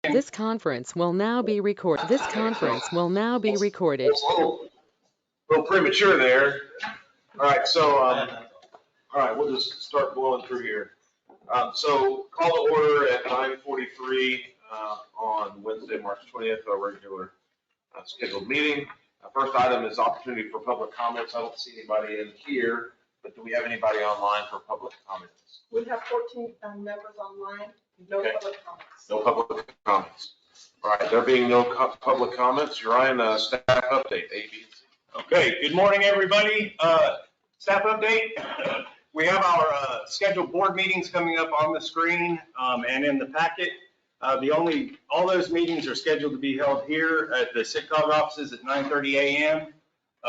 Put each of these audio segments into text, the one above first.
This conference will now be recorded. This conference will now be recorded. It's a little premature there. All right, so all right, we'll just start blowing through here. So call to order at 9:43 on Wednesday, March 20th, our regular scheduled meeting. First item is opportunity for public comments. I don't see anybody in here, but do we have anybody online for public comments? We have 14 members online, no Okay. public comments. No public comments. All right, there being no public comments, Ryan, staff update, A, B, and C. Okay, good morning, everybody. Staff update. We have our scheduled board meetings coming up on the screen and in the packet. All those meetings are scheduled to be held here at the SITCOG offices at 9:30 a.m.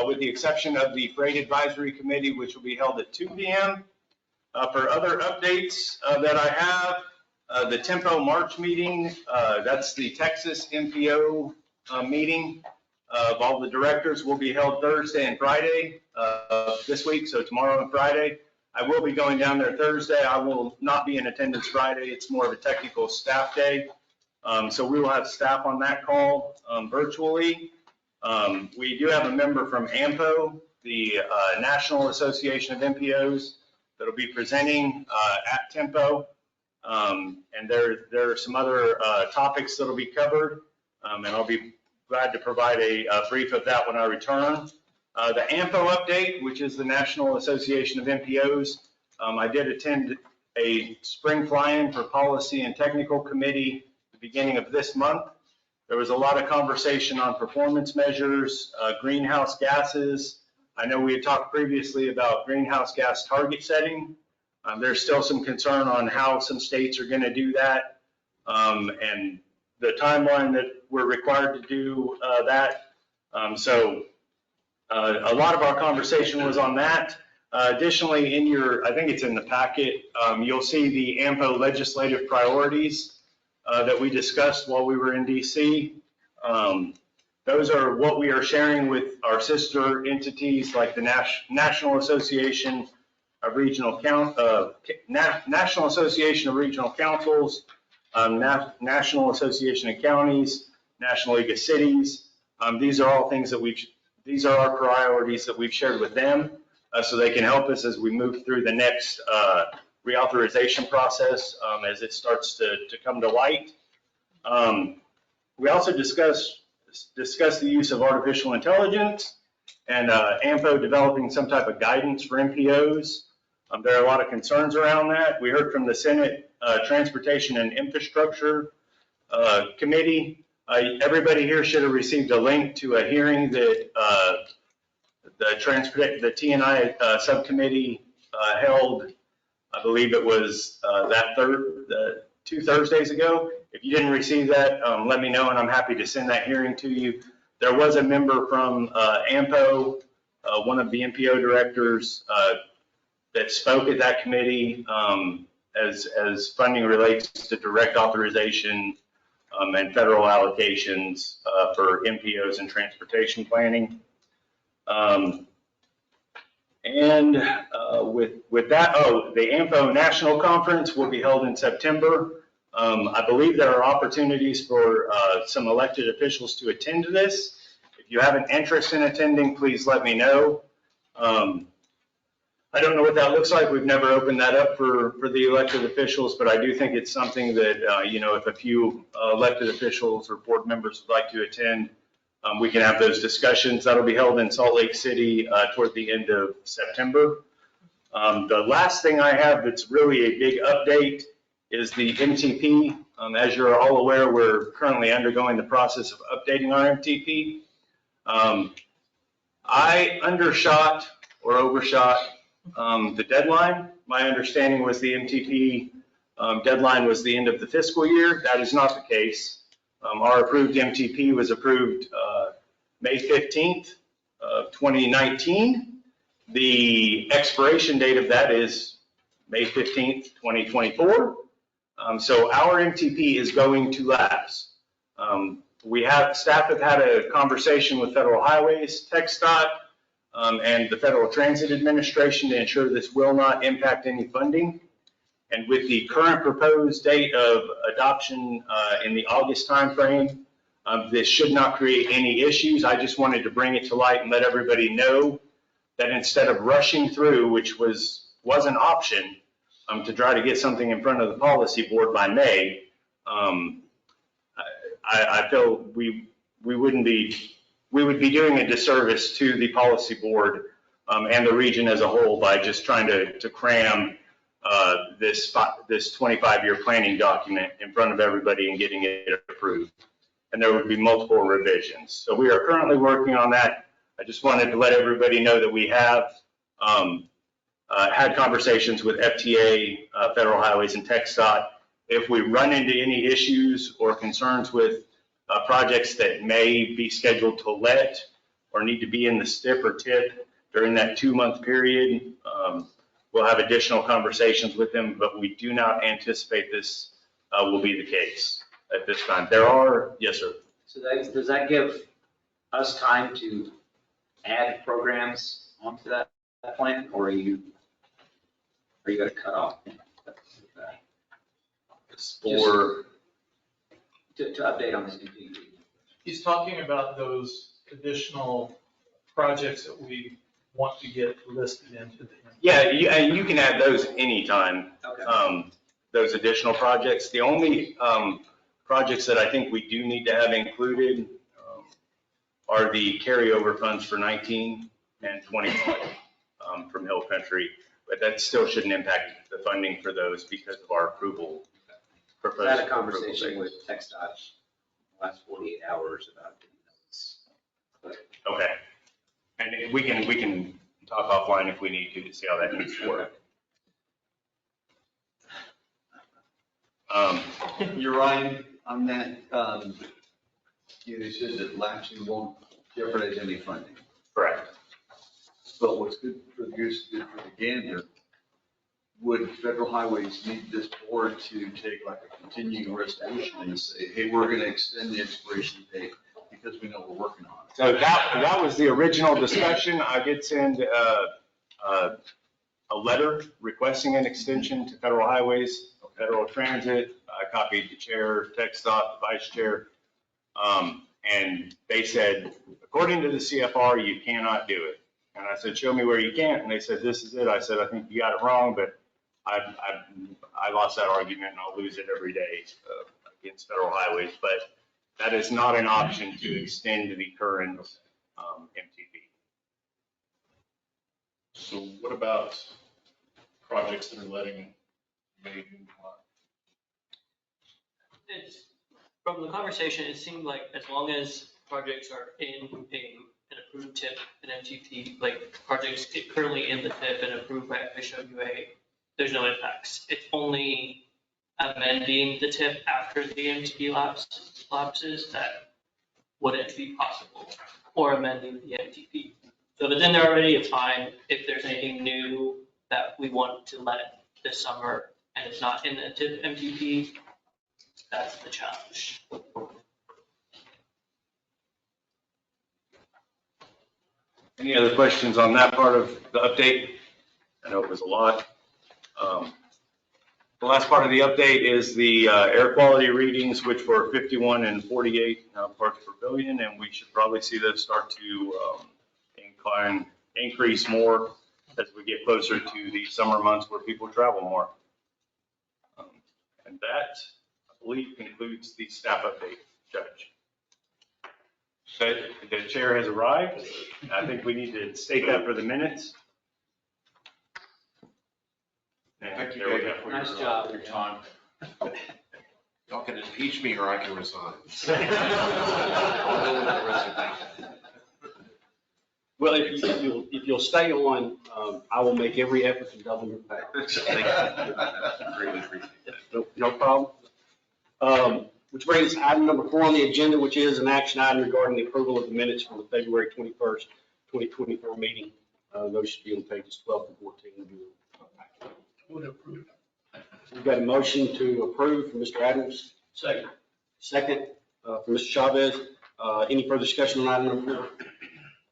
With the exception of the Freight Advisory Committee, which will be held at 2 p.m. For other updates that I have, the Tempo March meeting, that's the Texas MPO meeting of all the directors, will be held Thursday and Friday this week, so tomorrow and Friday. I will be going down there Thursday. I will not be in attendance Friday. It's more of a technical staff day. So we will have staff on that call virtually. We do have a member from AMPO, the National Association of MPOs, that'll be presenting at Tempo. And there are some other topics that'll be covered, and I'll be glad to provide a brief of that when I return. The AMPO update, which is the National Association of MPOs, I did attend a spring fly-in for Policy and Technical Committee at the beginning of this month. There was a lot of conversation on performance measures, greenhouse gases. I know we had talked previously about greenhouse gas target setting. There's still some concern on how some states are going to do that, and the timeline that we're required to do that. So a lot of our conversation was on that. Additionally, I think it's in the packet, you'll see the AMPO legislative priorities that we discussed while we were in DC. Those are what we are sharing with our sister entities like the National Association of Regional National Association of Regional Councils, National Association of Counties, National League of Cities. These are all things that these are our priorities that we've shared with them, so they can help us as we move through the next reauthorization process as it starts to come to light. We also discussed the use of artificial intelligence and AMPO developing some type of guidance for MPOs. There are a lot of concerns around that. We heard from the Senate Transportation and Infrastructure Committee. Everybody here should have received a link to a hearing that the T&I subcommittee held. I believe it was 2 Thursdays ago. If you didn't receive that, let me know and I'm happy to send that hearing to you. There was a member from AMPO, one of the MPO directors, that spoke at that committee as funding relates to direct authorization and federal allocations for MPOs and transportation planning. With that, the AMPO National Conference will be held in September. I believe there are opportunities for some elected officials to attend to this. If you have an interest in attending, please let me know. I don't know what that looks like. We've never opened that up for the elected officials, but I do think it's something that, if a few elected officials or board members would like to attend, we can have those discussions. That'll be held in Salt Lake City toward the end of September. The last thing I have that's really a big update is the MTP. As you're all aware, we're currently undergoing the process of updating our MTP. I undershot or overshot the deadline. My understanding was the MTP deadline was the end of the fiscal year. That is not the case. Our approved MTP was approved May 15th of 2019. The expiration date of that is May 15th, 2024. So our MTP is going to lapse. Staff have had a conversation with Federal Highways, TxDOT, and the Federal Transit Administration to ensure this will not impact any funding. And with the current proposed date of adoption in the August timeframe, this should not create any issues. I just wanted to bring it to light and let everybody know that instead of rushing through, which was an option, to try to get something in front of the policy board by May, I feel we would be doing a disservice to the policy board and the region as a whole by just trying to cram this 25-year planning document in front of everybody and getting it approved. And there would be multiple revisions. So we are currently working on that. I just wanted to let everybody know that we have had conversations with FTA, Federal Highways and TxDOT. If we run into any issues or concerns with projects that may be scheduled to let or need to be in the STIP or TIP during that 2-month period, we'll have additional conversations with them, but we do not anticipate this will be the case at this time. Yes, sir. So does that give us time to add programs onto that plan, or are you going to cut off? For to update on this MPP. He's talking about those additional projects that we want to get listed into the. Yeah, and you can add those anytime. Okay. Those additional projects. The only projects that I think we do need to have included are the carryover funds for 19 and 2020 from Hill Country, but that still shouldn't impact the funding for those because of our approval. I had a conversation with TxDOT the last 48 hours about these. Okay. And we can talk offline if we need to see how that needs to work. You're right on that. They said that lapsing won't jeopardize any funding. Correct. But what's good for the goose, good for the gander. Would Federal Highways need this board to take like a continuing resolution and say, hey, we're going to extend the expiration date because we know we're working on it? So that was the original discussion. I did send a letter requesting an extension to Federal Highways, Federal Transit. I copied the chair, TxDOT, the vice chair. And they said, according to the CFR, you cannot do it. And I said, show me where you can't. And they said, this is it. I said, I think you got it wrong, but I lost that argument and I'll lose it every day against Federal Highways. But that is not an option to extend the current MTP. So what about projects that are letting May June It's, from the conversation, it seemed like as long as projects are in an approved TIP and MTP, like projects currently in the TIP and approved by FHWA, there's no impacts. It's only amending the TIP after the MTP lapses that wouldn't be possible, or amending the MTP. So if it's in there already, it's fine. If there's anything new that we want to let this summer and it's not in the TIP MTP, that's the challenge. Any other questions on that part of the update? I know it was a lot. The last part of the update is the air quality readings, which were 51 and 48 parts per billion, and we should probably see those start to increase more as we get closer to the summer months where people travel more. And that, I believe, concludes the staff update, Judge. The chair has arrived. I think we need to state that for the minutes. Thank you, There we David, go. for Nice your, job. your time. Y'all can impeach me or I can resign. I'll go with that resignation. Well, if you'll stay on, I will make every effort to double your pay. Thank you. Greatly appreciate that. No problem. Which brings us to item number 4 on the agenda, which is an action item regarding the approval of the minutes from the February 21st, 2024 meeting. Those should be on pages 12 to 14. Would approve. We've got a motion to approve from Mr. Adams. Second. Second from Mr. Chavez. Any further discussion on item number 4?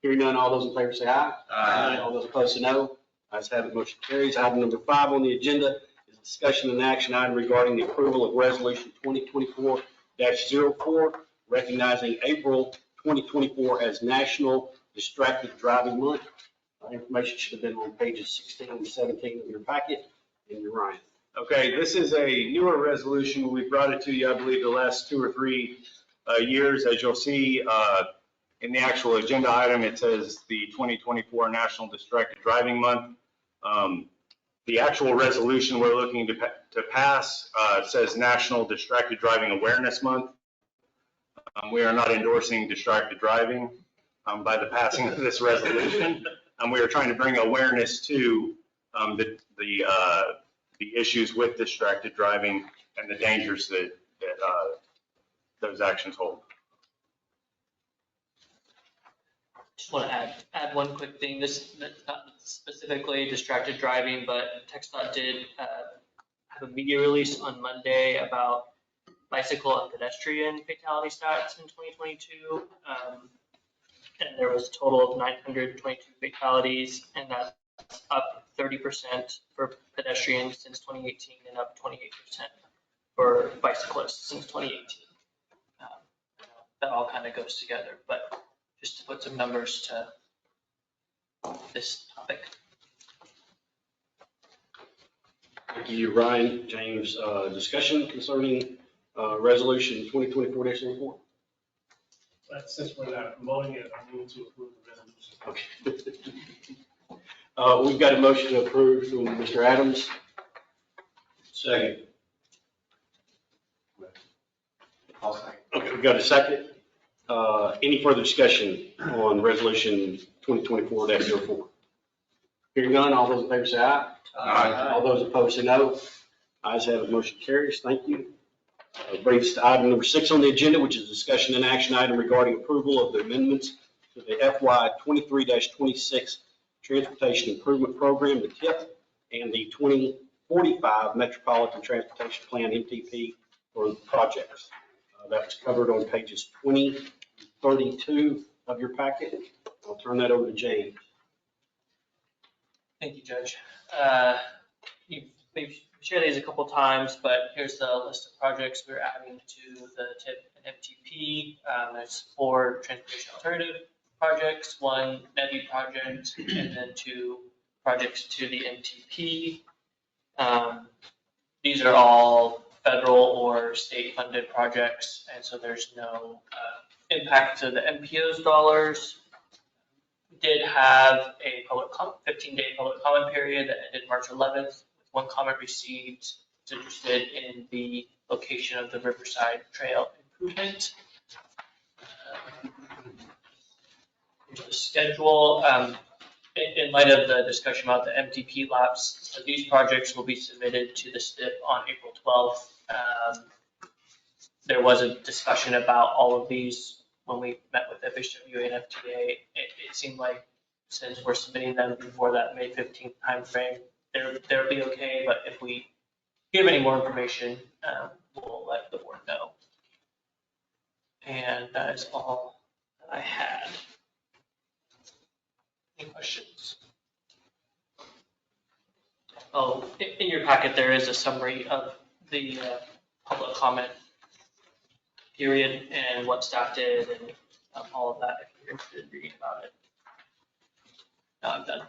Hearing none, all those in favor say aye. Aye. All those opposed say no. Ayes have it, motion carries. Item number 5 on the agenda is the Discussion and action item regarding the approval of resolution 2024-04, recognizing April 2024 as National Distracted Driving Month. Information should have been on pages 16 and 17 of your packet. And you're Ryan. Okay, this is a newer resolution. We brought it to you, I believe, the last 2 or 3 years. As you'll see in the actual agenda item, it says the 2024 National Distracted Driving Month. The actual resolution we're looking to pass says National Distracted Driving Awareness Month. We are not endorsing distracted driving by the passing of this resolution. We are trying to bring awareness to the issues with distracted driving and the dangers that those actions hold. Just want to add one quick thing. This not specifically distracted driving, but TxDOT did have a media release on Monday about bicycle and pedestrian fatality stats in 2022. And there was a total of 922 fatalities, and that's up 30% for pedestrians since 2018 and up 28% for bicyclists since 2018. That all kind of goes together, but just to put some numbers to this topic. Thank you, Ryan. James, discussion concerning resolution 2024-04. Since we're not promoting it, I move to approve the resolution. Okay. We've got a motion to approve from Mr. Adams. Second. Okay, we've got a second. Any further discussion on resolution 2024-04? Hearing none, all those in favor say aye. Aye. All those opposed say no. Ayes have it, motion carries. Thank you. Brings us to item number 6 on the agenda, which is discussion and action item regarding approval of the amendments to the FY 23-26 Transportation Improvement Program, the TIP, and the 2045 Metropolitan Transportation Plan, MTP, for projects. That was covered on pages 20 and 32 of your packet. I'll turn that over to James. Thank you, Judge. We've shared these a couple times, but here's the list of projects we're adding to the TIP and MTP. There's 4 transportation alternative projects, 1 NEVI project, and then 2 projects to the MTP. These are all federal or state funded projects, and so there's no impact to the MPO's dollars. We did have a 15-day public comment period that ended March 11th. With 1 comment received. It's interested in the location of the Riverside Trail improvement. Here's the schedule. In light of the discussion about the MTP lapse, so these projects will be submitted to the STIP on April 12th. There was a discussion about all of these when we met with FHWA and FTA. It seemed like since we're submitting them before that May 15th timeframe, they'll be okay, but if we give any more information, we'll let the board know. And that is all that I had. Any questions? Oh, in your packet, there is a summary of the public comment period and what staff did and all of that, if you're interested in reading about it. Now I'm done.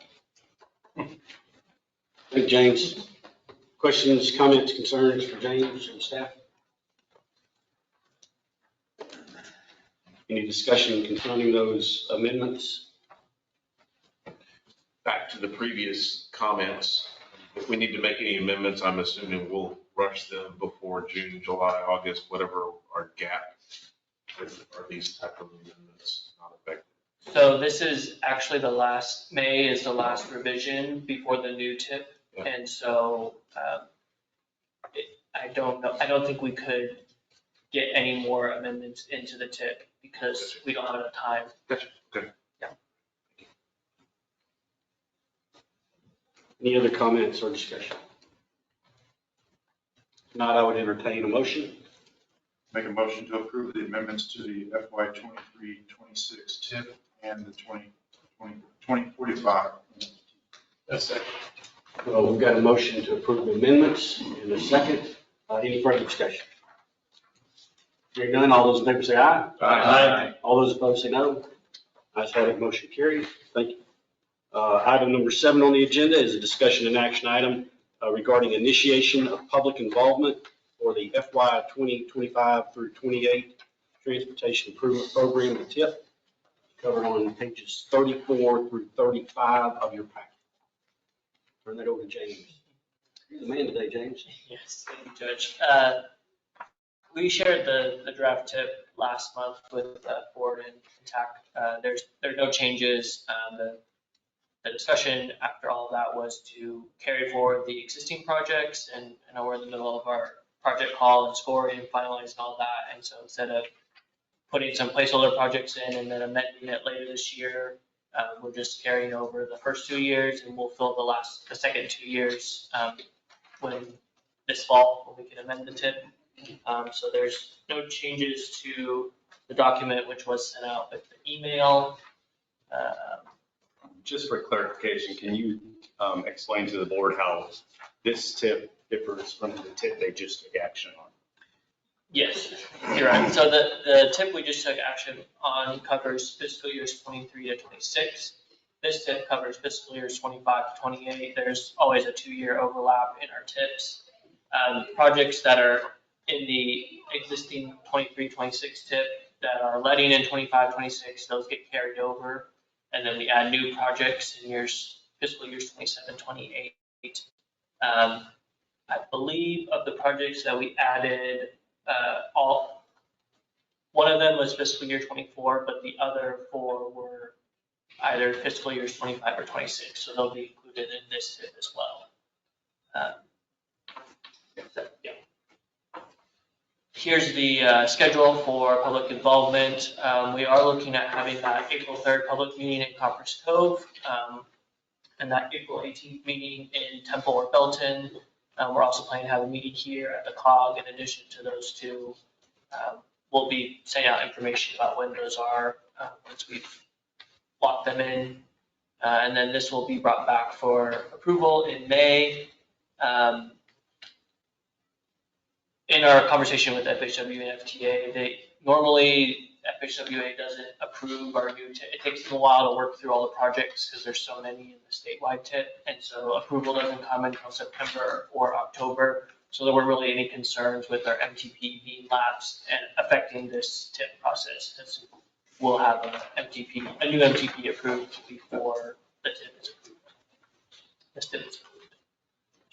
Thank you, James. Questions, comments, concerns for James and staff? Any discussion concerning those amendments? Back to the previous comments, if we need to make any amendments, I'm assuming we'll rush them before June, July, August, whatever our gap is. Are these type of amendments not effective? So this is actually May is the last revision before the new TIP. Yeah. And so I don't know, I don't think we could get any more amendments into the TIP because we don't have enough time. Gotcha. Okay. Any other comments or discussion? If not, I would entertain a motion. Make a motion to approve the amendments to the FY 23-26 TIP and the 2045. That's it. Well, we've got a motion to approve the amendments in a second. Any further discussion? Hearing none, all those in favor say aye. Aye. All those opposed say no. Ayes have it, motion carries. Thank you. Item number 7 on the agenda is a discussion and action item regarding initiation of public involvement for the FY 2025 through 28 Transportation Improvement Program, the TIP, covered on pages 34 through 35 of your packet. Turn that over to James. You're the man today, James. Yes, thank you, Judge. We shared the draft tip last month with board and TAC. There are no changes. The discussion after all of that was to carry forward the existing projects, and I know we're in the middle of our project call and scoring and finalizing all that. And so instead of putting some placeholder projects in and then amending it later this year, we're just carrying over the first 2 years, and we'll fill the second 2 years this fall when we can amend the tip. So there's no changes to the document, which was sent out with the email. Just for clarification, can you explain to the board how this tip differs from the tip they just took action on? Yes, you're right. So the tip we just took action on covers fiscal years 23 to 26. This tip covers fiscal years 25 to 28. There's always a 2-year overlap in our tips. Projects that are in the existing 23-26 tip that are letting in 25-26, those get carried over. And then we add new projects in fiscal years 27-28. I believe of the projects that we added, one of them was fiscal year 24, but the other 4 were either fiscal years 25 or 26. So they'll be included in this tip as well. Yeah. Here's the schedule for public involvement. We are looking at having that April 3rd public meeting in Coppers Cove, and that April 18th meeting in Temple or Belton. We're also planning to have a meeting here at the COG in addition to those 2. We'll be sending out information about when those are once we've locked them in. And then this will be brought back for approval in May. In our conversation with FHW and FTA, normally FHWA doesn't approve our new tip. It takes them a while to work through all the projects because there's so many in the statewide tip. And so approval doesn't come until September or October. So there weren't really any concerns with our MTP being lapsed and affecting this tip process, because we'll have a new MTP approved before the tip is approved. This tip is approved.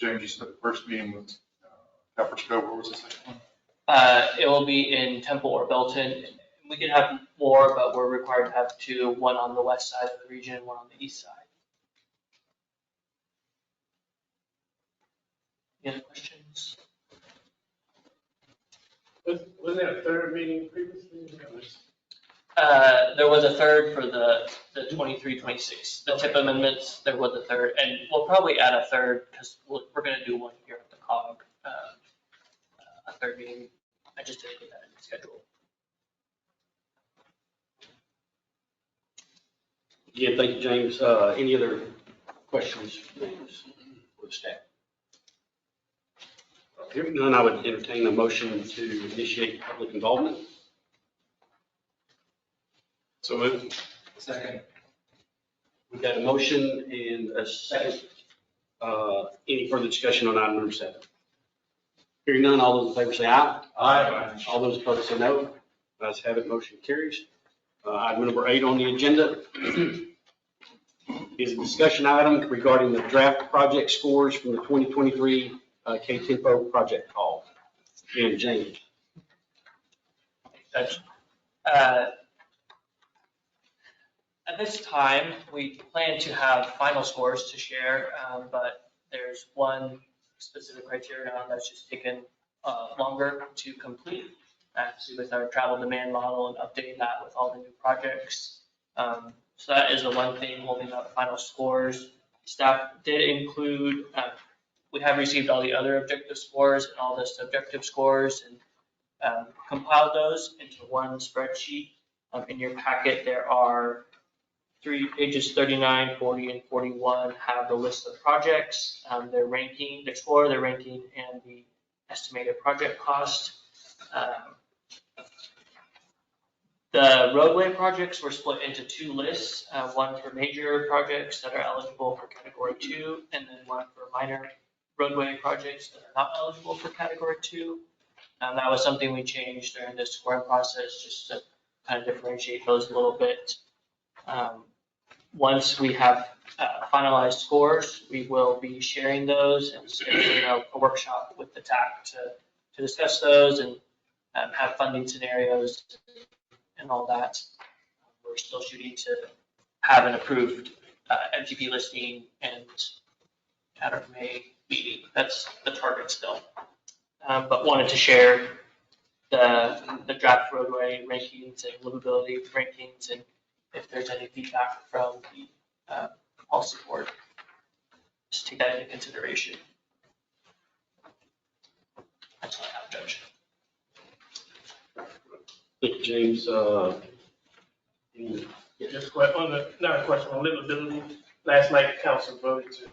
James, you said the first meeting was Coppers Cove. What was the second one? It will be in Temple or Belton. We can have more, but we're required to have 2, one on the west side of the region and one on the east side. Any other questions? Was there a third meeting previously? There was a third for the 23-26, the tip amendments. There was a third, and we'll probably add a third because we're going to do one here at the COG. A third meeting. I just didn't put that in the schedule. Again, thank you, James. Any other questions, James, for the staff? Hearing none, I would entertain a motion to initiate public involvement. So moved. Second. We've got a motion and a second. Any further discussion on item number 7? Hearing none, all those in favor say aye. Aye. All those opposed say no. Ayes have it, motion carries. Item number 8 on the agenda is a discussion item regarding the draft project scores from the 2023 K-Tempo project call. And James. At this time, we plan to have final scores to share, but there's one specific criterion that's just taken longer to complete, actually with our travel demand model and updating that with all the new projects. So that is the one thing holding up final scores. Staff did include, we have received all the other objective scores and all the subjective scores and compiled those into one spreadsheet. In your packet, there are pages 39, 40, and 41 have the list of projects, their ranking, their score, their ranking, and the estimated project cost. The roadway projects were split into two lists, one for major projects that are eligible for category 2, and then one for minor roadway projects that are not eligible for category 2. That was something we changed during the scoring process, just to kind of differentiate those a little bit. Once we have finalized scores, we will be sharing those and scheduling a workshop with the TAC to discuss those and have funding scenarios and all that. We're still shooting to have an approved MTP listing and at our May meeting. That's the target still. But wanted to share the draft roadway rankings and livability rankings, and if there's any feedback from the policy board, just take that into consideration. That's all I have, Judge. Thank you, James. Just not a question on livability. Last night, the council voted to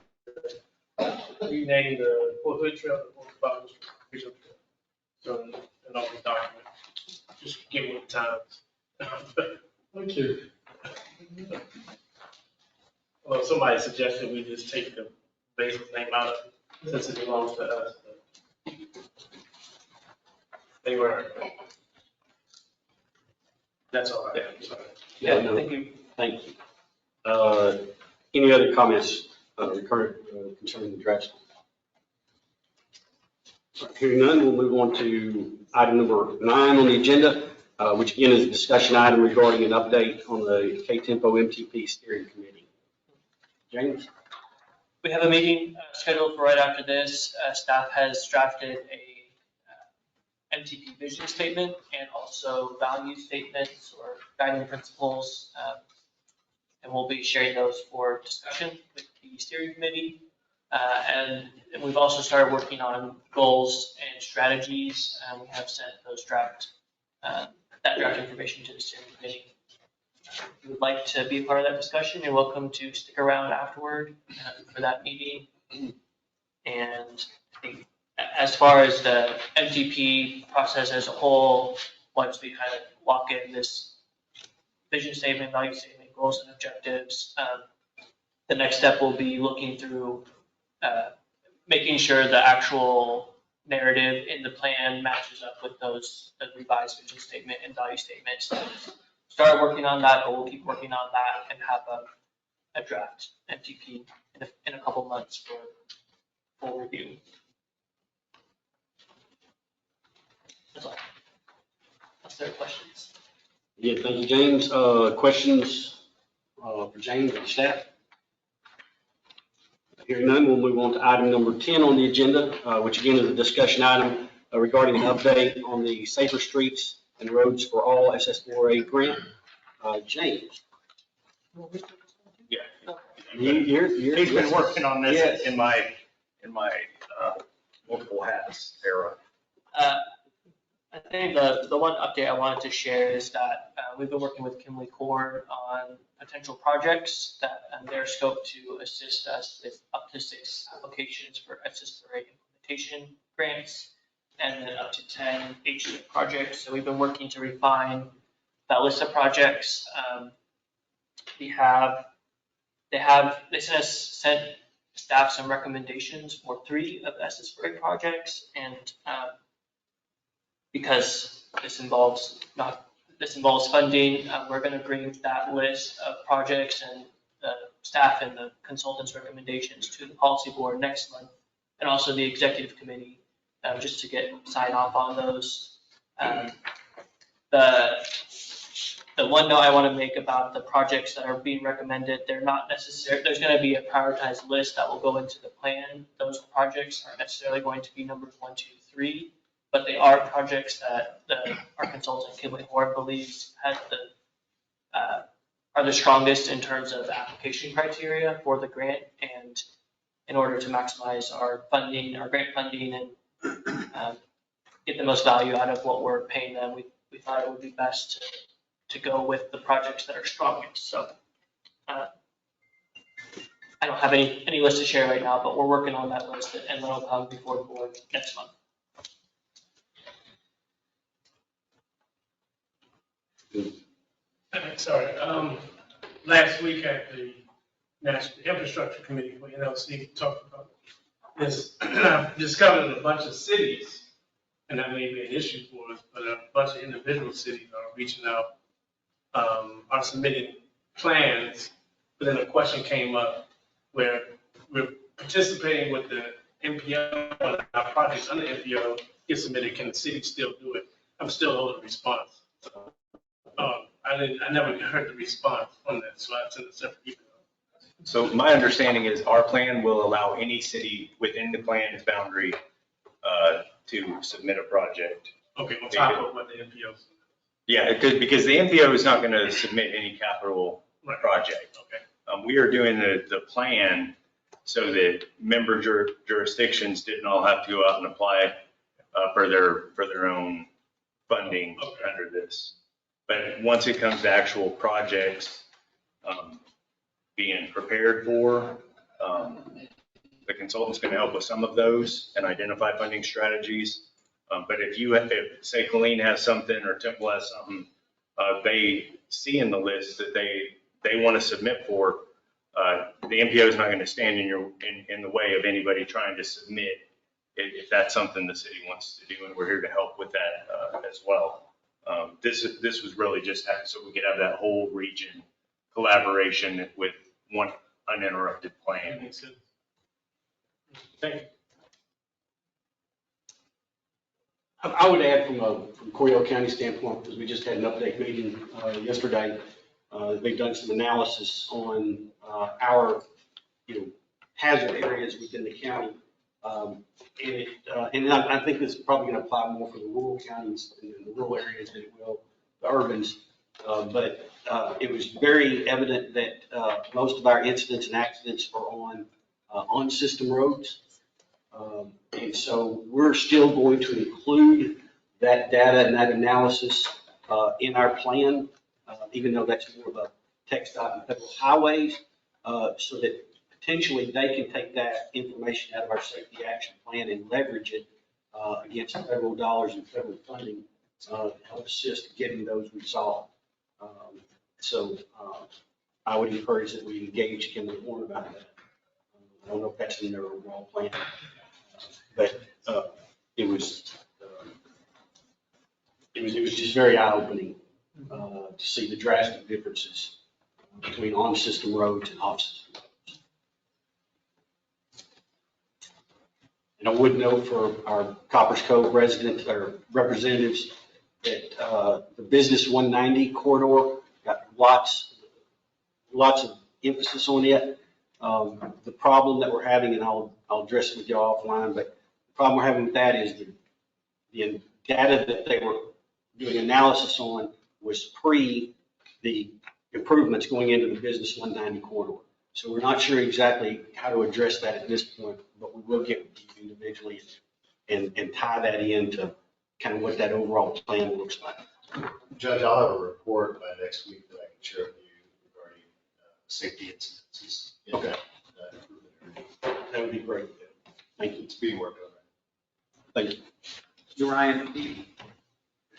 rename the Fort Hood Trail to Fort Bottom Trail. So, an office document, just give it times. Okay. Well, somebody suggested we just take the basic name out of it, since it belongs to us. They were. That's all I have, sorry. Yeah, no, thank you. Thank you. Any other comments concerning the draft? Hearing none, we'll move on to item number 9 on the agenda, which again is a discussion item regarding an update on the K-Tempo MTP steering committee. James? We have a meeting scheduled for right after this. Staff has drafted a MTP vision statement and also value statements or guiding principles. And we'll be sharing those for discussion with the steering committee. And we've also started working on goals and strategies. We have sent those that draft information to the steering committee. If you would like to be a part of that discussion, you're welcome to stick around afterward for that meeting. And I think as far as the MTP process as a whole, once we kind of lock in this vision statement, value statement, goals and objectives, the next step will be looking through making sure the actual narrative in the plan matches up with those revised vision statement and value statements. So start working on that, but we'll keep working on that and have a draft MTP in a couple months for full review. That's all. Unless there are questions. Yeah, thank you, James. Questions for James and staff? Hearing none, we'll move on to item number 10 on the agenda, which again is a discussion item regarding an update on the Safer Streets and Roads for All SS4A grant. James? Yeah. He's been working on this Yes. in my multiple hats era. I think the one update I wanted to share is that we've been working with Killeen-Temple on potential projects that their scope to assist us with up to 6 applications for SS4A implementation grants and then up to 10 HTIP projects. So we've been working to refine that list of projects. They sent staff some recommendations for 3 of the SS4A projects, and because this involves funding, we're going to bring that list of projects and the staff and the consultants' recommendations to the policy board next month, and also the executive committee, just to get sign off on those. The one note I want to make about the projects that are being recommended, they're not necessarily, there's going to be a prioritized list that will go into the plan. Those projects aren't necessarily going to be numbers 1, 2, 3. But they are projects that our consultant, Killeen-Temple, believes are the strongest in terms of application criteria for the grant. And in order to maximize our funding, our grant funding, and get the most value out of what we're paying them, we thought it would be best to go with the projects that are strongest. So I don't have any list to share right now, but we're working on that list and that'll come before the board next month. Sorry, last week at the National Infrastructure Committee for NLC, we talked about this. I've discovered a bunch of cities, and that may be an issue for us, but a bunch of individual cities are reaching out, are submitting plans, but then a question came up where we're participating with the MPO, but our projects under MPO get submitted, can the city still do it? I'm still holding a response. I never heard the response on that, so I sent a separate email. So my understanding is our plan will allow any city within the plan's boundary to submit a project. Okay, on top of what the MPO. Yeah, because the MPO is not going to submit any capital project. Okay. We are doing the plan so that member jurisdictions didn't all have to go out and apply for their own funding under this. But once it comes to actual projects being prepared for, the consultant's going to help with some of those and identify funding strategies. But if say Killeen has something or Temple has something, they see in the list that they want to submit for, the MPO is not going to stand in the way of anybody trying to submit if that's something the city wants to do, and we're here to help with that as well. This was really just so we could have that whole region collaboration with one uninterrupted plan. That makes sense. Thank you. I would add from Coryell County standpoint, because we just had an update meeting yesterday, they've done some analysis on our hazard areas within the county. And I think this is probably going to apply more for the rural counties and the rural areas than it will the urbans. But it was very evident that most of our incidents and accidents are on system roads. And so we're still going to include that data and that analysis in our plan, even though that's more of a text dot and federal highways, so that potentially they can take that information out of our safety action plan and leverage it against federal dollars and federal funding to help assist getting those resolved. So I would encourage that we engage Kim more about that. I don't know if that's in their overall plan, but it was just very eye-opening to see the drastic differences between on-system roads and off-system roads. And I would note for our Coppers Cove residents or representatives that the Business 190 corridor got lots of emphasis on it. The problem that we're having, and I'll address it with you offline, but the problem we're having with that is the data that they were doing analysis on was pre the improvements going into the Business 190 corridor. So we're not sure exactly how to address that at this point, but we will get with you individually and tie that into kind of what that overall plan looks like. Judge, I'll have a report by next week that I can share with you regarding safety incidents. Okay. That would be great. Thank you. It's being worked on. Thank you. So Ryan,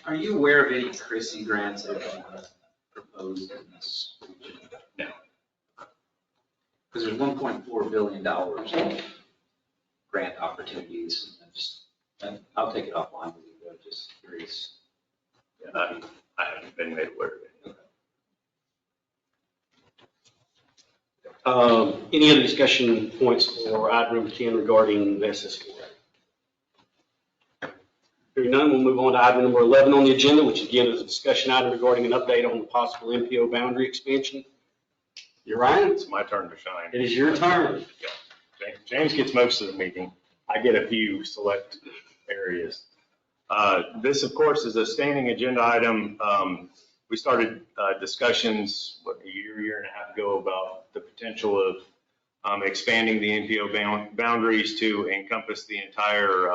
are you aware of any Chrissy grants that have been proposed in this region? No. Because there's $1.4 billion in grant opportunities. And I'll take it offline with you, though, just curious. Yeah, I haven't been made aware of it. Any other discussion points for item 10 regarding the SS4? Hearing none, we'll move on to item number 11 on the agenda, which again is a discussion item regarding an update on the possible MPO boundary expansion. You're Ryan. It's my turn to shine. It is your turn. Yeah. James gets most of the meeting. I get a few select areas. This, of course, is a standing agenda item. We started discussions a year and a half ago about the potential of expanding the MPO boundaries to encompass the entire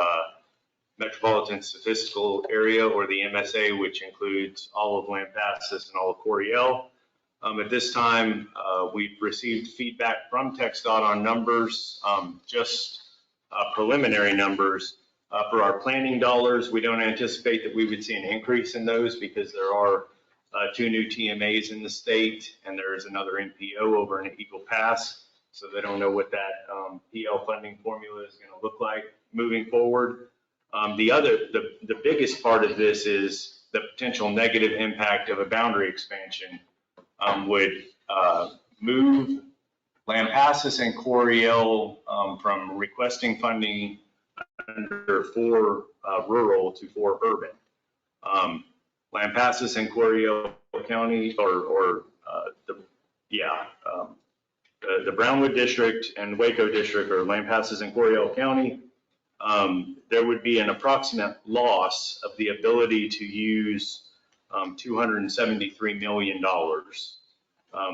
Metropolitan Statistical Area, or the MSA, which includes all of Lampasas and all of Coryell. At this time, we've received feedback from TxDOT on numbers, just preliminary numbers. For our planning dollars, we don't anticipate that we would see an increase in those because there are 2 new TMAs in the state, and there is another NPO over in Eagle Pass. So they don't know what that PL funding formula is going to look like moving forward. The biggest part of this is the potential negative impact of a boundary expansion would move Lampasas and Coriel from requesting funding under 4 rural to 4 urban. Lampasas and Coriel County, the Brownwood District and Waco District, or Lampasas and Coriel County, there would be an approximate loss of the ability to use $273 million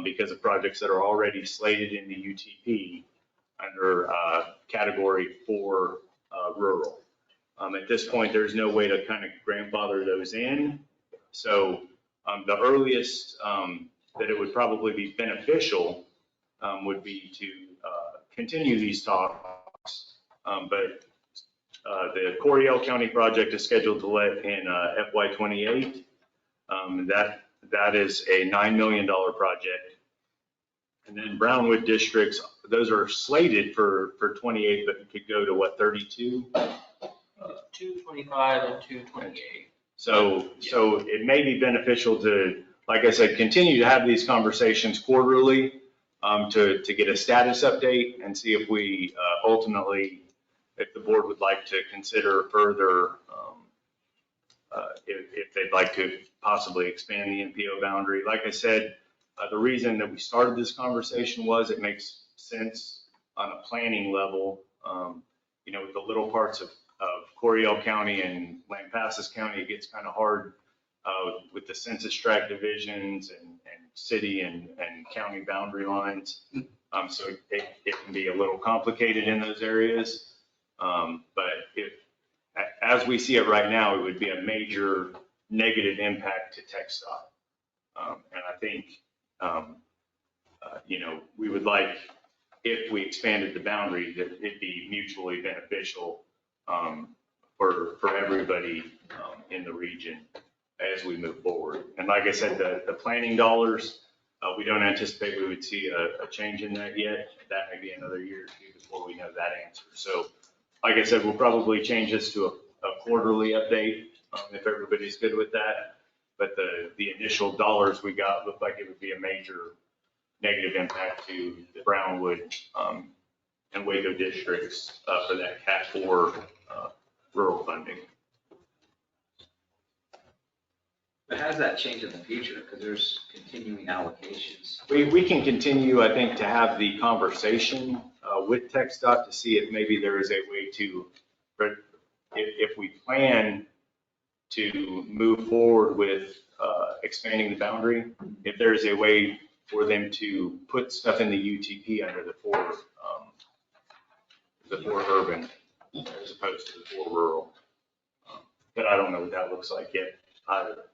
because of projects that are already slated in the UTP under category 4 rural. At this point, there's no way to kind of grandfather those in. So the earliest that it would probably be beneficial would be to continue these talks. But the Coriel County project is scheduled to let in FY28. That is a $9 million project. And then Brownwood districts, those are slated for 28, but it could go to what, 32? 225 and 228. So it may be beneficial to, like I said, continue to have these conversations quarterly to get a status update and see if we ultimately, if the board would like to consider further, if they'd like to possibly expand the NPO boundary. Like I said, the reason that we started this conversation was it makes sense on a planning level. With the little parts of Coriel County and Lampasas County, it gets kind of hard with the census tract divisions and city and county boundary lines. So it can be a little complicated in those areas. But as we see it right now, it would be a major negative impact to TxDOT. And I think, we would like, if we expanded the boundary, that it'd be mutually beneficial for everybody in the region as we move forward. And like I said, the planning dollars, we don't anticipate we would see a change in that yet. That may be another year or two before we know that answer. So like I said, we'll probably change this to a quarterly update if everybody's good with that. But the initial dollars we got looked like it would be a major negative impact to the Brownwood and Waco districts for that Cat 4 rural funding. But how does that change in the future? Because there's continuing allocations. We can continue, I think, to have the conversation with TxDOT to see if maybe there is a way to, if we plan to move forward with expanding the boundary, if there is a way for them to put stuff in the UTP under the 4 urban as opposed to the 4 rural. But I don't know what that looks like yet either.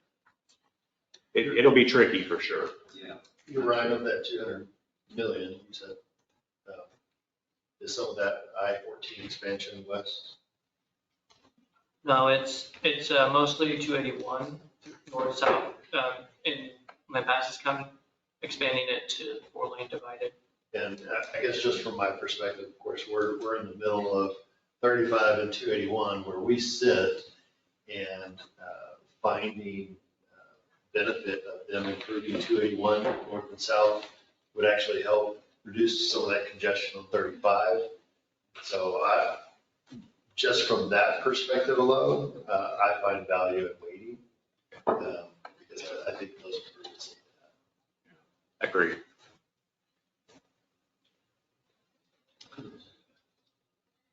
It'll be tricky for sure. Yeah. You're right on that 200 million, you said. Is some of that I-14 expansion west? No, it's mostly 281 north-south in Lampasas County, expanding it to 4-lane divided. And I guess just from my perspective, of course, we're in the middle of 35 and 281 where we sit, and finding benefit of them improving 281 north and south would actually help reduce some of that congestion on 35. So just from that perspective alone, I find value in waiting because I think those improvements need that. Agreed.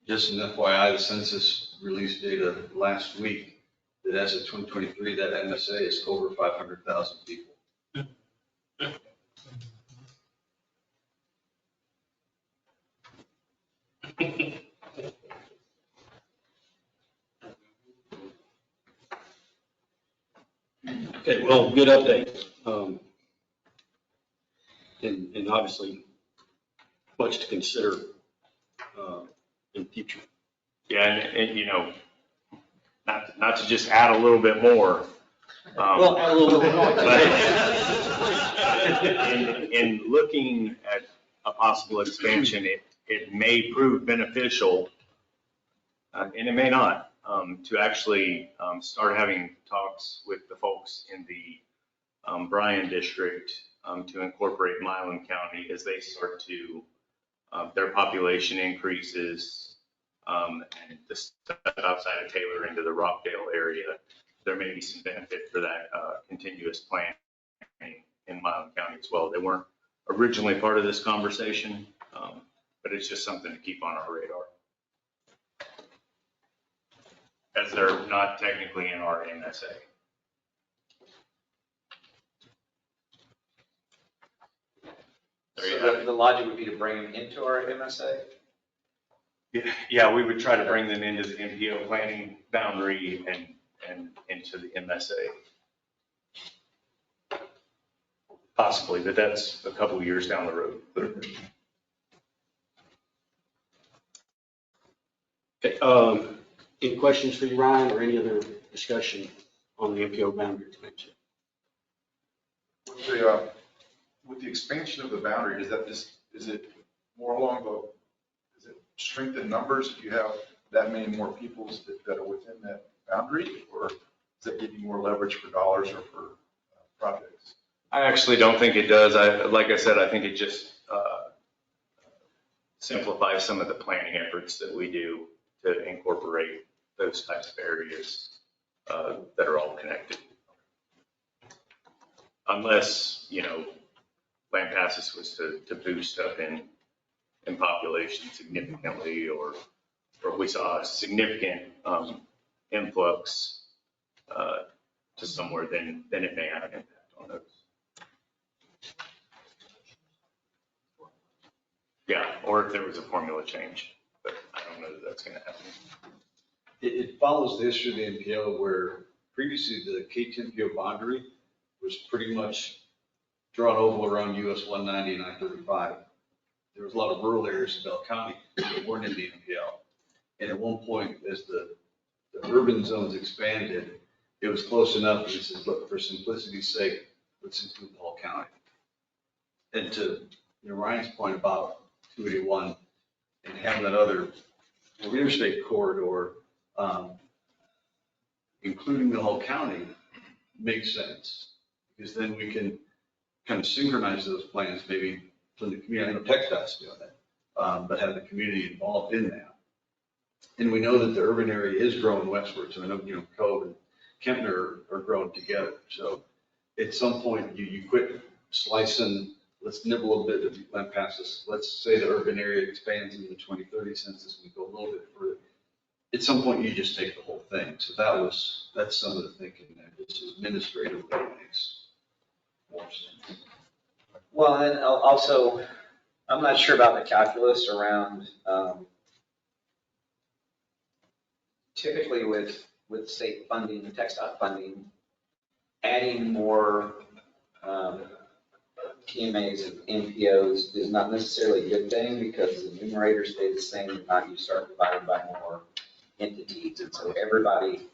Just an FYI, the census released data last week that as of 2023, that MSA is over 500,000 people. Okay, well, good update. and obviously much to consider in the future. Yeah, and you know, not to just add a little bit more. Well, add a little bit more. In looking at a possible expansion, it may prove beneficial, and it may not, to actually start having talks with the folks in the Bryan district to incorporate Milam County as they start to, their population increases, and the stuff outside of Taylor into the Rockdale area. There may be some benefit for that continuous planning in Milam County as well. They weren't originally part of this conversation, but it's just something to keep on our radar. As they're not technically in our MSA. So the logic would be to bring them into our MSA? Yeah, we would try to bring them into the MPO planning boundary and into the MSA. Possibly, but that's a couple of years down the road. Okay, any questions for you, Ryan, or any other discussion on the MPO boundary expansion? With the expansion of the boundary, is it more along is it strengthen numbers if you have that many more peoples that are within that boundary, or does it give you more leverage for dollars or for projects? I actually don't think it does. Like I said, I think it just simplifies some of the planning efforts that we do to incorporate those types of areas that are all connected. Unless, you know, Land Passes was to boost up in population significantly, or we saw a significant influx to somewhere, then it may have an impact on those. Yeah, or if there was a formula change, but I don't know that that's going to happen. It follows the history of the MPO, where previously the KTMPO boundary was pretty much drawn oval around US 190 and I-35. There was a lot of rural areas of Bell County that weren't in the MPO. And at one point, as the urban zones expanded, it was close enough that it says, look, for simplicity's sake, let's include the whole county. And to Ryan's point about 281 and having that other interstate corridor, including the whole county, makes sense. Because then we can kind of synchronize those plans, maybe from the community. I know TxDOT's doing it, but have the community involved in that. And we know that the urban area is growing westward. So I know, Cove and Kempner are growing together. So at some point, you quit slicing, let's nibble a little bit of Land Passes. Let's say the urban area expands into the 2030 census, we go a little bit further. At some point, you just take the whole thing. So that's some of the thinking there. It's administratively makes more sense. Well, and also, I'm not sure about the calculus around, typically with state funding, TxDOT funding, adding more TMAs and MPOs is not necessarily a good thing, because the numerator stays the same, the amount you start dividing by more entities. And so everybody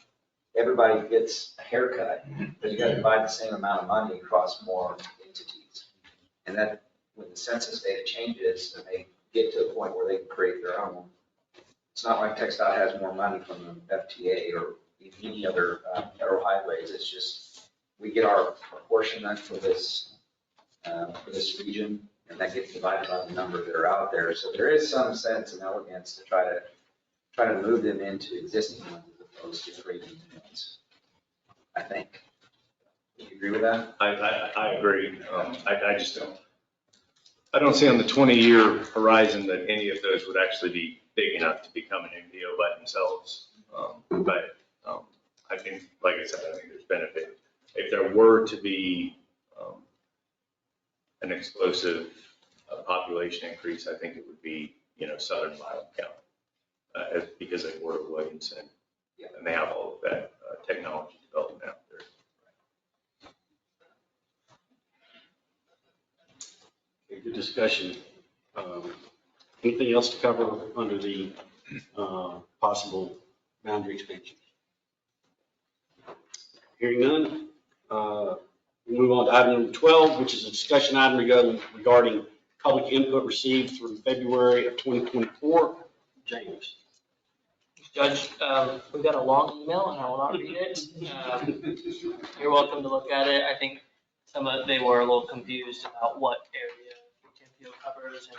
gets a haircut, but you gotta divide the same amount of money across more entities. And that, when the census data changes and they get to a point where they can create their own, it's not like TxDOT has more money from the FTA or any other federal highways. It's just, we get our portion for this region, and that gets divided by the number that are out there. So there is some sense and elegance to try to move them into existing ones as opposed to creating new ones, I think. Do you agree with that? I agree. I don't see on the 20-year horizon that any of those would actually be big enough to become an MPO by themselves. But I think, like I said, I think there's benefit. If there were to be an explosive population increase, I think it would be, southern Milam County, because they border Williamson, and they have all of that technology development out there. Good discussion. Anything else to cover under the possible boundary expansion? Hearing none, we move on to item number 12, which is a discussion item regarding public input received through February of 2024. James. Judge, we got a long email and I will not read it. You're welcome to look at it. I think they were a little confused about what area Killeen-Temple covers and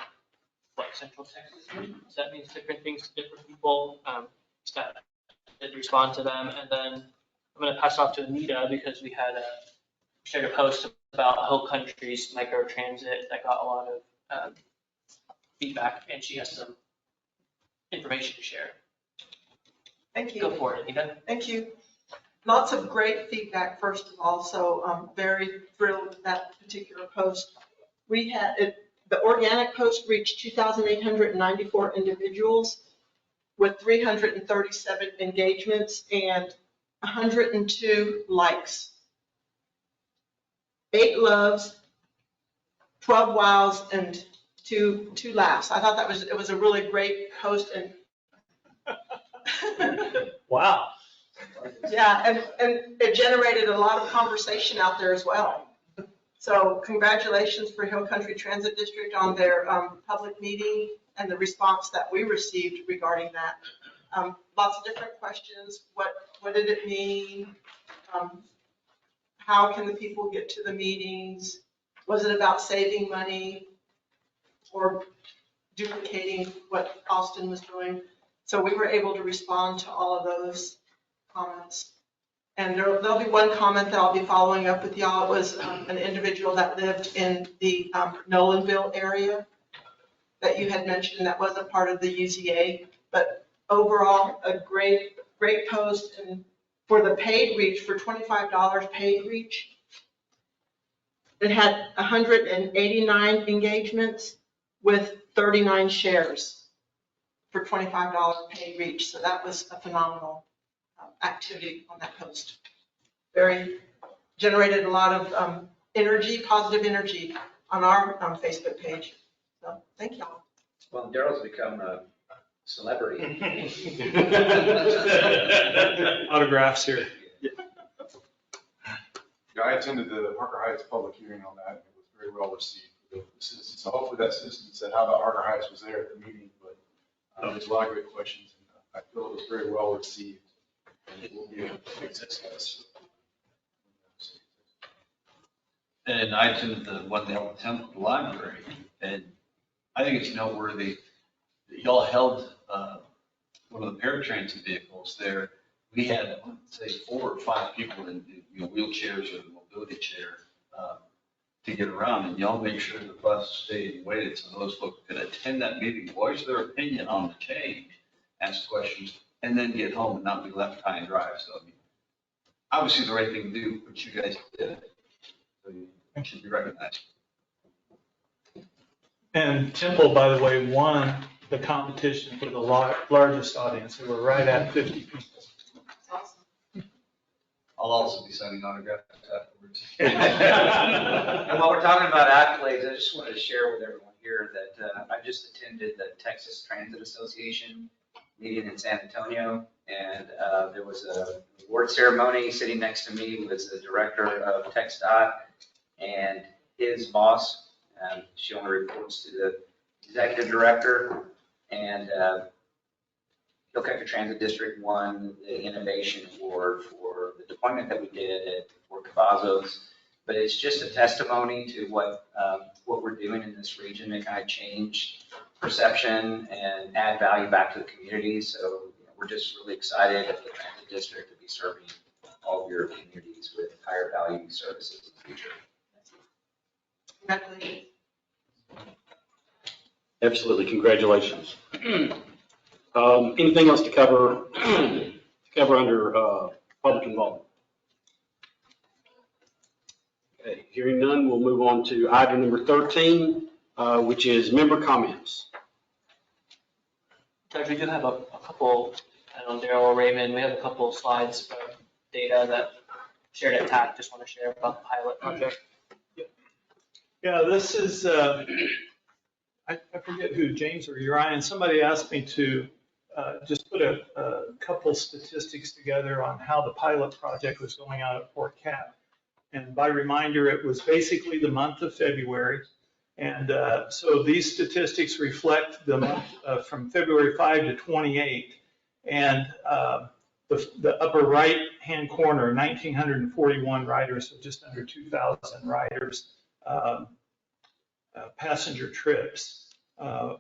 what Central Texas means. So that means different things to different people. Staff did respond to them, and then I'm going to pass off to Anita because we had shared a post about Hill Country's microtransit that got a lot of feedback, and she has some information to share. Thank you. Go for it, Anita. Thank you. Lots of great feedback, first of all, so I'm very thrilled with that particular post. We had the organic post reached 2,894 individuals with 337 engagements and 102 likes. 8 loves, 12 wows, and two laughs. I thought it was a really great post, and Wow. yeah, and it generated a lot of conversation out there as well. So congratulations for Hill Country Transit District on their public meeting and the response that we received regarding that. Lots of different questions. What did it mean? How can the people get to the meetings? Was it about saving money or duplicating what Austin was doing? So we were able to respond to all of those comments. And there'll be one comment that I'll be following up with y'all. It was an individual that lived in the Nolanville area that you had mentioned that wasn't part of the UZA. But overall, a great post. And for the paid reach, for $25 paid reach, it had 189 engagements with 39 shares for $25 paid reach. So that was a phenomenal activity on that post. Generated a lot of energy, positive energy on our Facebook page. So thank y'all. Well, Daryl's become a celebrity. Autographs here. Yeah, I attended the Harker Heights public hearing on that, and it was very well received for the citizens. So hopefully that citizen said, how about Harker Heights was there at the meeting, but there's a lot of great questions, and I feel it was very well received, and it will be a big success. And I attended the one down at the Temple Library, and I think it's noteworthy that y'all held one of the paratransit vehicles there. We had, say, 4 or 5 people in wheelchairs or the mobility chair to get around, and y'all made sure the bus stayed and waited so those folks could attend that meeting, voice their opinion on the change, ask questions, and then get home and not be left high and dry. So, I mean, obviously the right thing to do, but you guys did it. So you should be recognized. And Temple, by the way, won the competition for the largest audience. They were right at 50 people. Awesome. I'll also be signing autographs afterwards. And while we're talking about accolades, I just wanted to share with everyone here that I just attended the Texas Transit Association meeting in San Antonio, and there was a award ceremony. Sitting next to me was the director of TxDOT and his boss. She only reports to the executive director, and Hill Country Transit District won the Innovation Award for the deployment that we did at Fort Cavazos. But it's just a testimony to what we're doing in this region to kind of change perception and add value back to the community. So we're just really excited at the transit district to be serving all of your communities with higher value services in the future. Congratulations. Absolutely, congratulations. Anything else to cover under public involvement? Okay, hearing none, we'll move on to item number 13, which is member comments. Judge, we do have a couple, I don't know, Daryl or Raymond, we have a couple of slides of data that shared at TAC, just want to share about the pilot project. Yeah, this is, I forget who, James or Uriah, and somebody asked me to just put a couple statistics together on how the pilot project was going out at Fort Cap. And by reminder, it was basically the month of February. And so these statistics reflect the month from February 5 to 28. And the upper right-hand corner, 1,941 riders, so just under 2,000 riders, passenger trips,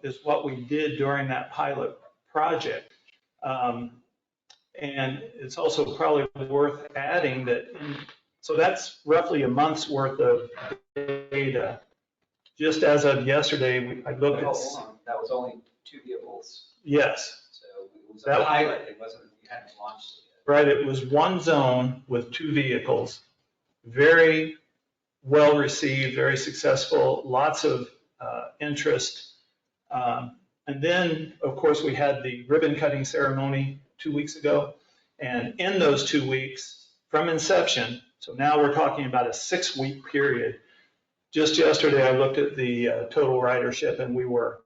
is what we did during that pilot project. And it's also probably worth adding that, so that's roughly a month's worth of data. Just as of yesterday, I looked at. Hold on, that was only 2 vehicles. Yes. So it was a pilot, it wasn't, you hadn't launched it yet. Right, it was one zone with 2 vehicles, very well received, very successful, lots of interest. And then, of course, we had the ribbon cutting ceremony 2 weeks ago. And in those 2 weeks from inception, so now we're talking about a 6-week period. Just yesterday, I looked at the total ridership and we were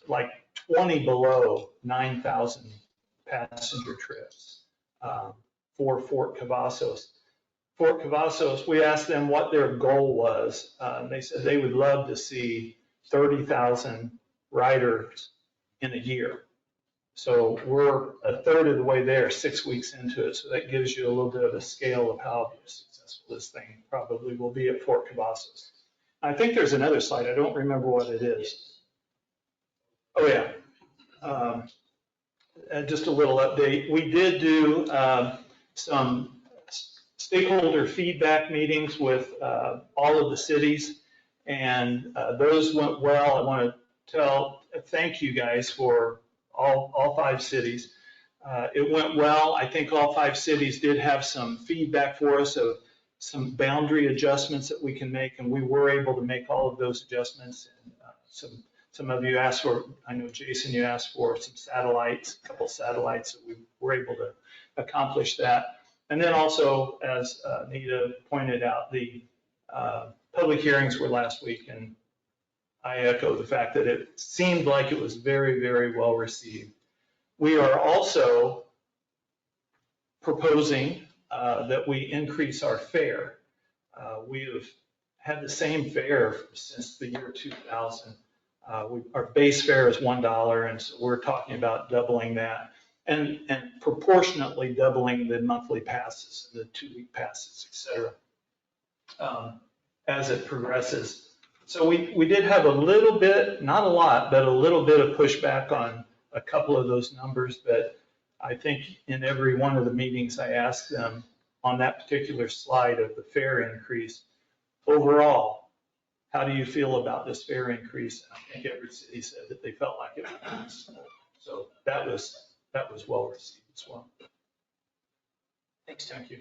like 20 below 9,000 passenger trips for Fort Cavazos. Fort Cavazos, we asked them what their goal was. They said they would love to see 30,000 riders in a year. So we're a third of the way there, 6 weeks into it. So that gives you a little bit of a scale of how successful this thing probably will be at Fort Cavazos. I think there's another slide. I don't remember what it is. Oh, yeah. And just a little update. We did do some stakeholder feedback meetings with all of the cities, and those went well. I want to thank you guys for all 5 cities. It went well. I think all 5 cities did have some feedback for us of some boundary adjustments that we can make, and we were able to make all of those adjustments. And some of you asked for, I know Jason, you asked for some satellites, a couple satellites, that we were able to accomplish that. And then also, as Nita pointed out, the public hearings were last week, and I echo the fact that it seemed like it was very, very well received. We are also proposing that we increase our fare. We have had the same fare since the year 2000. Our base fare is $1, and so we're talking about doubling that, and proportionately doubling the monthly passes, the 2-week passes, et cetera, as it progresses. So we did have a little bit, not a lot, but a little bit of pushback on a couple of those numbers, but I think in every one of the meetings I asked them on that particular slide of the fare increase, overall, how do you feel about this fare increase? And I think every city said that they felt like it was. So that was well received as well. Thanks, thank you.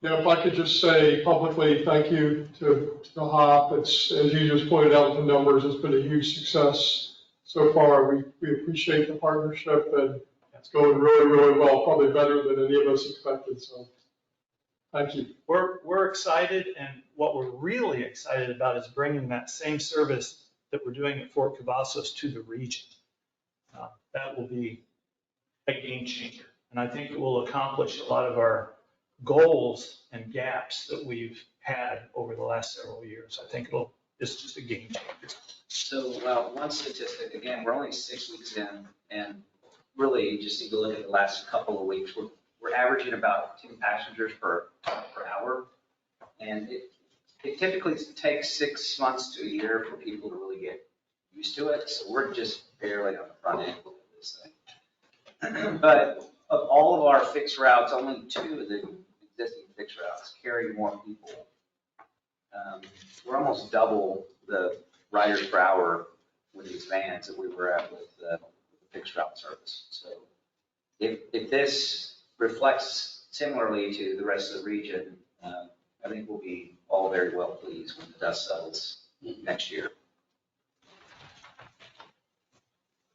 Yeah, if I could just say publicly, thank you to the HOP. It's, as you just pointed out with the numbers, it's been a huge success so far. We appreciate the partnership, and it's going really, really well, probably better than any of us expected. So thank you. We're excited, and what we're really excited about is bringing that same service that we're doing at Fort Cavazos to the region. That will be a game changer, and I think it will accomplish a lot of our goals and gaps that we've had over the last several years. I think it's just a game changer. So, one statistic, again, we're only 6 weeks in, and really you just need to look at the last couple of weeks. We're averaging about 10 passengers per hour, and it typically takes 6 months to a year for people to really get used to it. So we're just barely on the front end of this thing. But of all of our fixed routes, only 2 of the existing fixed routes carry more people. We're almost double the riders per hour with these vans that we were at with the fixed route service. So if this reflects similarly to the rest of the region, I think we'll be all very well pleased when the dust settles next year.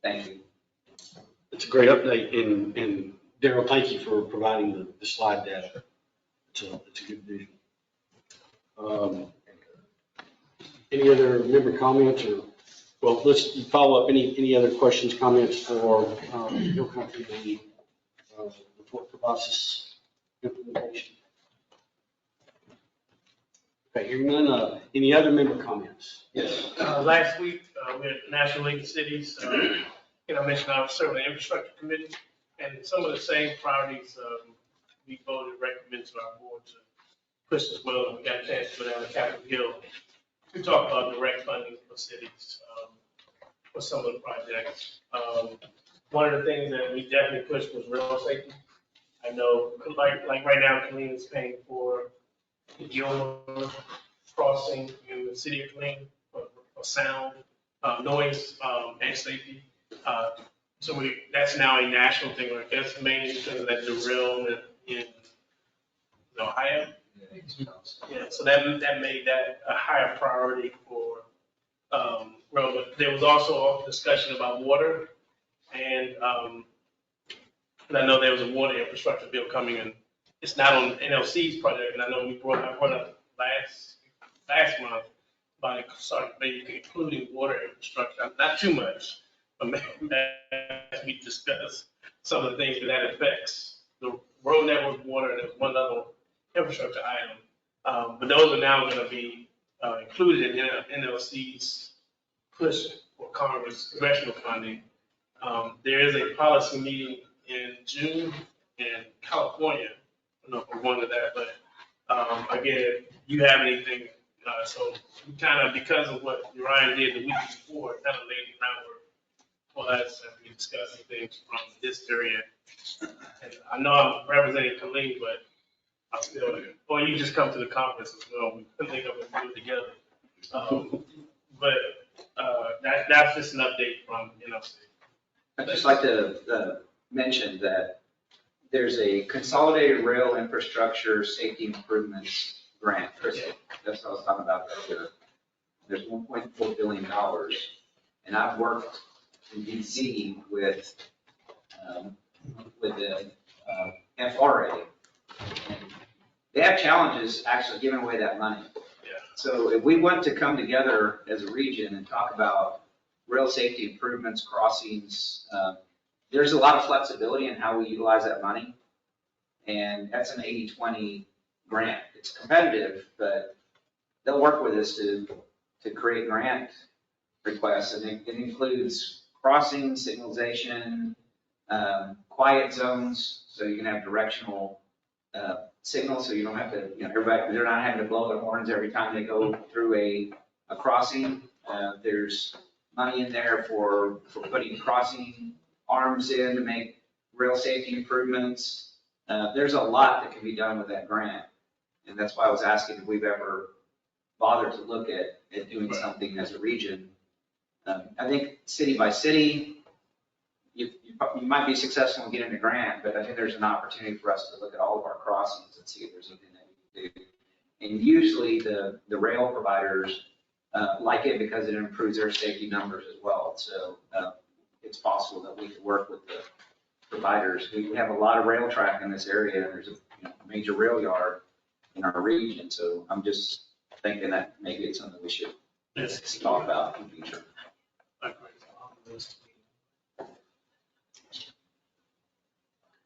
Thank you. It's a great update, and Daryl, thank you for providing the slide data. It's a good vision. Any other member comments or, well, let's follow up. Any other questions, comments for Hill Country, the report process implementation? Okay, hearing none. Any other member comments? Yes. Last week, we had National League of Cities, I mentioned I was serving the infrastructure committee, and some of the same priorities we voted, recommend to our board to push as well, and we got a chance to go down to Capitol Hill to talk about direct funding for cities for some of the projects. One of the things that we definitely pushed was rail safety. I know, like right now, Killeen is paying for the Gilmore crossing in the city of Killeen for sound, noise, and safety. So that's now a national thing, like that's mainly because of that derailment in Ohio. Yeah, so that made that a higher priority for road. But there was also a discussion about water, and I know there was a water infrastructure bill coming, and it's not on NLC's project. And I know I brought up last month about maybe including water infrastructure, not too much, but maybe as we discuss some of the things that affects the road network, water, and there's one other infrastructure item. But those are now going to be included in NLC's push for Congress congressional funding. There is a policy meeting in June in California. I don't know if we're going to that, but again, if you have anything, so we kind of, because of what Ryan did the week before, kind of laid the groundwork for us as we discussing things from this area. And I know I'm representing Killeen, but I'm still, or you just come to the conference as well. We couldn't think of it and do it together. That's just an update from NLC. I'd just like to mention that there's a consolidated rail infrastructure safety improvements grant. Chris, that's what I was talking about earlier. There's $1.4 billion, and I've worked in DC with the FRA. And they have challenges actually giving away that money. Yeah. So if we want to come together as a region and talk about rail safety improvements, crossings, there's a lot of flexibility in how we utilize that money. And that's an 80-20 grant. It's competitive, but they'll work with us to create grant requests. And it includes crossing, signalization, quiet zones, so you can have directional signals, so you don't have to, everybody, they're not having to blow their horns every time they go through a crossing. There's money in there for putting crossing arms in to make rail safety improvements. There's a lot that can be done with that grant. And that's why I was asking if we've ever bothered to look at doing something as a region. I think city by city, you might be successful in getting a grant, but I think there's an opportunity for us to look at all of our crossings and see if there's anything that we can do. And usually the rail providers like it because it improves their safety numbers as well. So it's possible that we could work with the providers. We have a lot of rail track in this area, and there's a major rail yard in our region. So I'm just thinking that maybe it's something we should talk about in the future.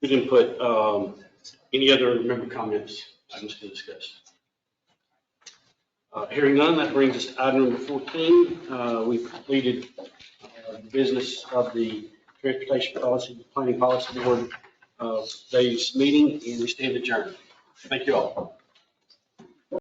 Good input. Any other member comments items to discuss? Hearing none, that brings us to item number 14. We've completed the business of the Transportation Policy, Planning Policy Board today's meeting, and we stand adjourned. Thank you all.